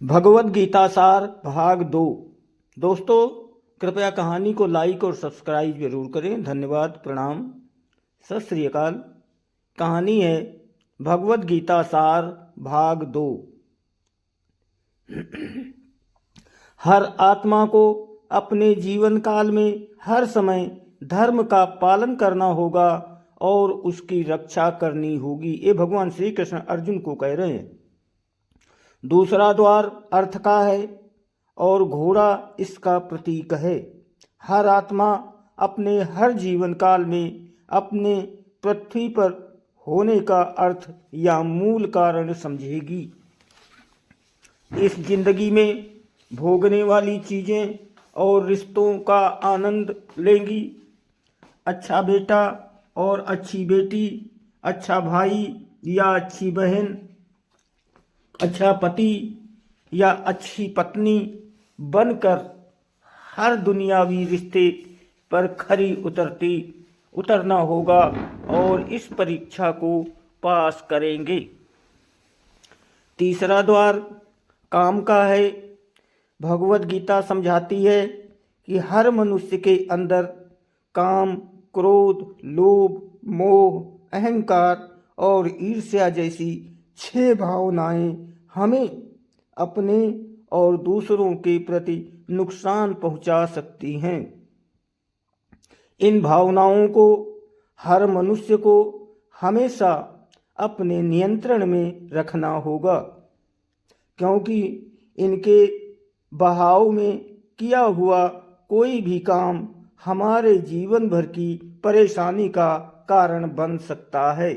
भगवद गीता सार भाग 2। दोस्तों, कृपया कहानी को लाइक और सब्सक्राइब जरूर करें। धन्यवाद, प्रणाम, सत श्री अकाल। कहानी है भगवद गीता सार भाग 2। हर आत्मा को अपने जीवन काल में हर समय धर्म का पालन करना होगा और उसकी रक्षा करनी होगी। ये भगवान श्री कृष्ण अर्जुन को कह रहे हैं। दूसरा द्वार अर्थ का है और घोड़ा इसका प्रतीक है। हर आत्मा अपने हर जीवन काल में अपने पृथ्वी पर होने का अर्थ या मूल कारण समझेगी। इस जिंदगी में भोगने वाली चीजें और रिश्तों का आनंद लेंगी। अच्छा बेटा और अच्छी बेटी, अच्छा भाई या अच्छी बहन, अच्छा पति या अच्छी पत्नी बनकर हर दुनियावी रिश्ते पर खरी उतरना होगा और इस परीक्षा को पास करेंगे। तीसरा द्वार काम का है। भगवद गीता समझाती है कि हर मनुष्य के अंदर काम, क्रोध, लोभ, मोह, अहंकार और ईर्ष्या जैसी 6 भावनाएं हमें अपने और दूसरों के प्रति नुकसान पहुंचा सकती हैं। इन भावनाओं को हर मनुष्य को हमेशा अपने नियंत्रण में रखना होगा, क्योंकि इनके बहाव में किया हुआ कोई भी काम हमारे जीवन भर की परेशानी का कारण बन सकता है।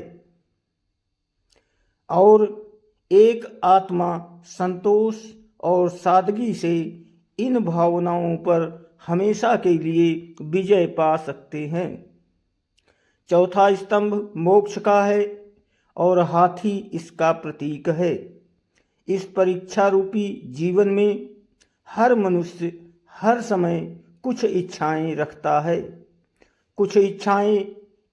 और एक आत्मा संतोष और सादगी से इन भावनाओं पर हमेशा के लिए विजय पा सकते हैं। चौथा स्तंभ मोक्ष का है और हाथी इसका प्रतीक है। इस परीक्षा रूपी जीवन में हर मनुष्य हर समय कुछ इच्छाएं रखता है। कुछ इच्छाएं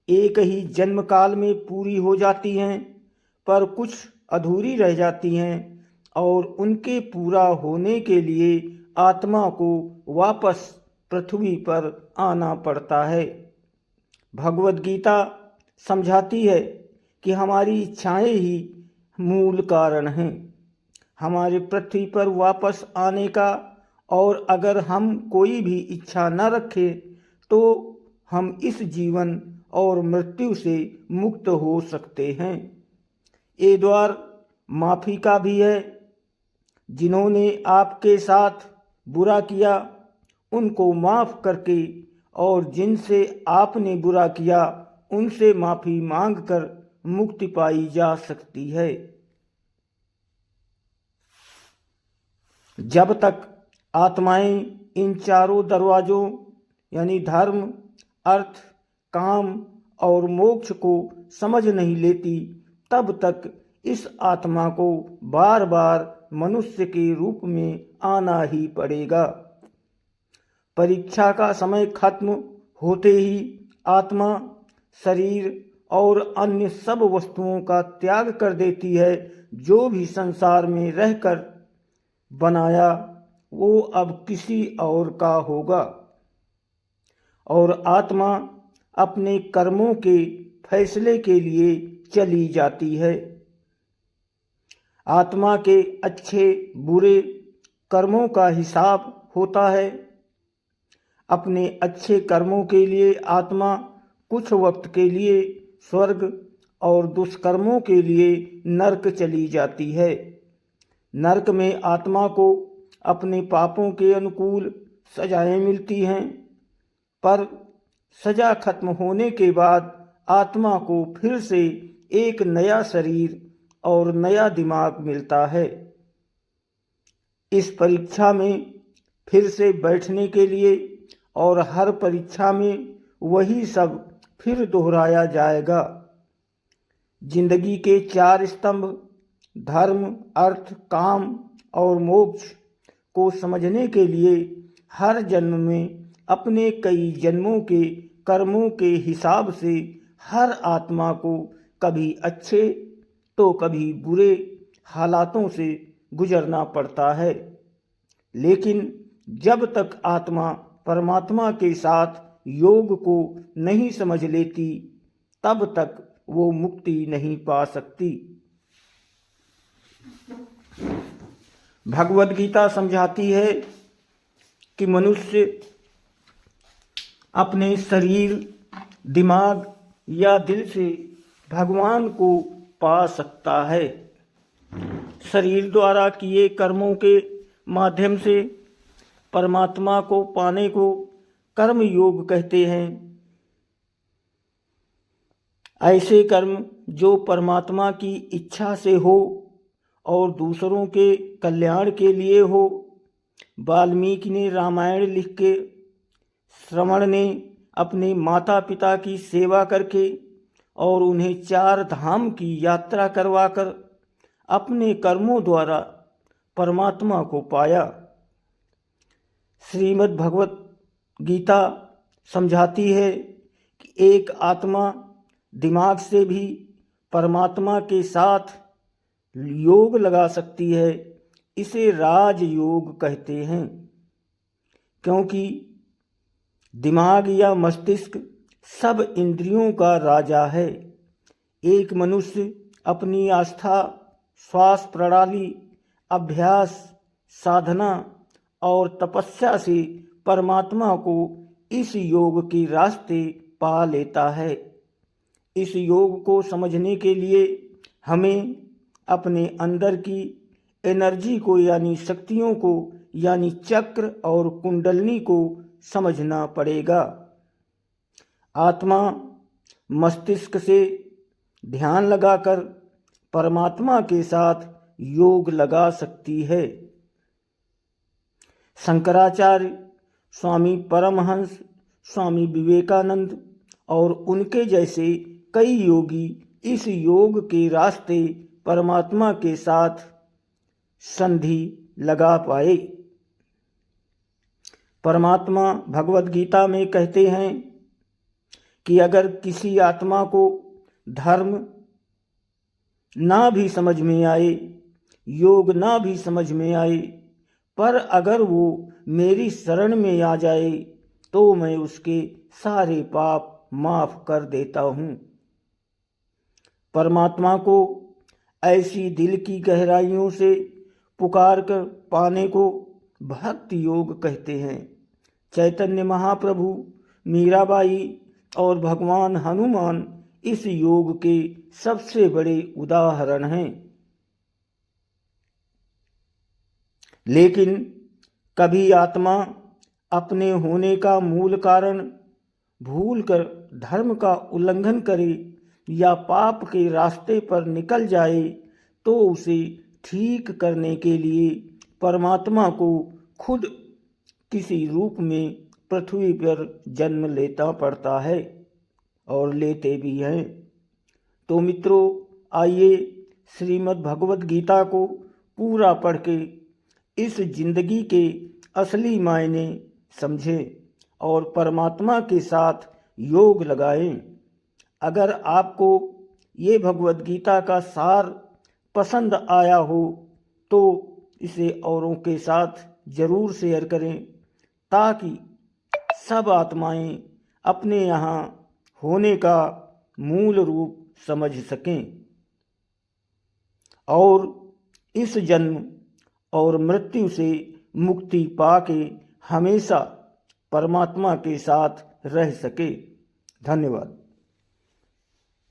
एक ही जन्म काल में पूरी हो जाती हैं, पर कुछ अधूरी रह जाती हैं और उनके पूरा होने के लिए आत्मा को वापस पृथ्वी पर आना पड़ता है। भगवद गीता समझाती है कि हमारी इच्छाएं ही मूल कारण हैं हमारे पृथ्वी पर वापस आने का, और अगर हम कोई भी इच्छा न रखें तो हम इस जीवन और मृत्यु से मुक्त हो सकते हैं। ये द्वार माफ़ी का भी है। जिन्होंने आपके साथ बुरा किया उनको माफ़ करके और जिनसे आपने बुरा किया उनसे माफ़ी मांगकर मुक्ति पाई जा सकती है। जब तक आत्माएं इन चारों दरवाज़ों यानी धर्म, अर्थ, काम और मोक्ष को समझ नहीं लेती, तब तक इस आत्मा को बार बार मनुष्य के रूप में आना ही पड़ेगा। परीक्षा का समय खत्म होते ही आत्मा शरीर और अन्य सब वस्तुओं का त्याग कर देती है। जो भी संसार में रहकर बनाया वो अब किसी और का होगा और आत्मा अपने कर्मों के फैसले के लिए चली जाती है। आत्मा के अच्छे बुरे कर्मों का हिसाब होता है। अपने अच्छे कर्मों के लिए आत्मा कुछ वक्त के लिए स्वर्ग और दुष्कर्मों के लिए नरक चली जाती है। नरक में आत्मा को अपने पापों के अनुकूल सजाएं मिलती हैं, पर सजा खत्म होने के बाद आत्मा को फिर से एक नया शरीर और नया दिमाग मिलता है। इस परीक्षा में फिर से बैठने के लिए और हर परीक्षा में वही सब फिर दोहराया जाएगा। जिंदगी के 4 स्तंभ धर्म, अर्थ, काम और मोक्ष को समझने के लिए हर जन्म में अपने कई जन्मों के कर्मों के हिसाब से हर आत्मा को कभी अच्छे तो कभी बुरे हालातों से गुजरना पड़ता है। लेकिन जब तक आत्मा परमात्मा के साथ योग को नहीं समझ लेती, तब तक वो मुक्ति नहीं पा सकती। भगवद गीता समझाती है कि मनुष्य अपने शरीर, दिमाग या दिल से भगवान को पा सकता है। शरीर द्वारा किए कर्मों के माध्यम से परमात्मा को पाने को कर्म योग कहते हैं। ऐसे कर्म जो परमात्मा की इच्छा से हो और दूसरों के कल्याण के लिए हो। वाल्मीकि ने रामायण लिख के, श्रवण ने अपने माता पिता की सेवा करके और उन्हें 4 धाम की यात्रा करवाकर अपने कर्मों द्वारा परमात्मा को पाया। श्रीमद् भगवत गीता समझाती है कि एक आत्मा दिमाग से भी परमात्मा के साथ योग लगा सकती है। इसे राजयोग कहते हैं, क्योंकि दिमाग या मस्तिष्क सब इंद्रियों का राजा है। एक मनुष्य अपनी आस्था, श्वास प्रणाली, अभ्यास, साधना और तपस्या से परमात्मा को इस योग के रास्ते पा लेता है। इस योग को समझने के लिए हमें अपने अंदर की एनर्जी को यानी शक्तियों को यानी चक्र और कुंडलनी को समझना पड़ेगा। आत्मा मस्तिष्क से ध्यान लगाकर परमात्मा के साथ योग लगा सकती है। शंकराचार्य, स्वामी परमहंस, स्वामी विवेकानंद और उनके जैसे कई योगी इस योग के रास्ते परमात्मा के साथ संधि लगा पाए। परमात्मा भगवद गीता में कहते हैं कि अगर किसी आत्मा को धर्म ना भी समझ में आए, योग ना भी समझ में आए, पर अगर वो मेरी शरण में आ जाए तो मैं उसके सारे पाप माफ कर देता हूँ। परमात्मा को ऐसी दिल की गहराइयों से पुकार कर पाने को भक्ति योग कहते हैं। चैतन्य महाप्रभु, मीराबाई और भगवान हनुमान इस योग के सबसे बड़े उदाहरण हैं। लेकिन कभी आत्मा अपने होने का मूल कारण भूलकर धर्म का उल्लंघन करे या पाप के रास्ते पर निकल जाए तो उसे ठीक करने के लिए परमात्मा को खुद किसी रूप में पृथ्वी पर जन्म लेता पड़ता है और लेते भी हैं। तो मित्रों, आइए श्रीमद् भगवद गीता को पूरा पढ़ के इस जिंदगी के असली मायने समझें और परमात्मा के साथ योग लगाएं। अगर आपको ये भगवद गीता का सार पसंद आया हो तो इसे औरों के साथ जरूर शेयर करें, ताकि सब आत्माएं अपने यहाँ होने का मूल रूप समझ सकें और इस जन्म और मृत्यु से मुक्ति पाके हमेशा परमात्मा के साथ रह सके। धन्यवाद।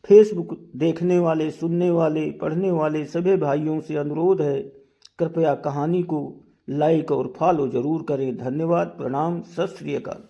फेसबुक देखने वाले, सुनने वाले, पढ़ने वाले सभी भाइयों से अनुरोध है, कृपया कहानी को लाइक और फॉलो जरूर करें। धन्यवाद। प्रणाम। सत श्री अकाल।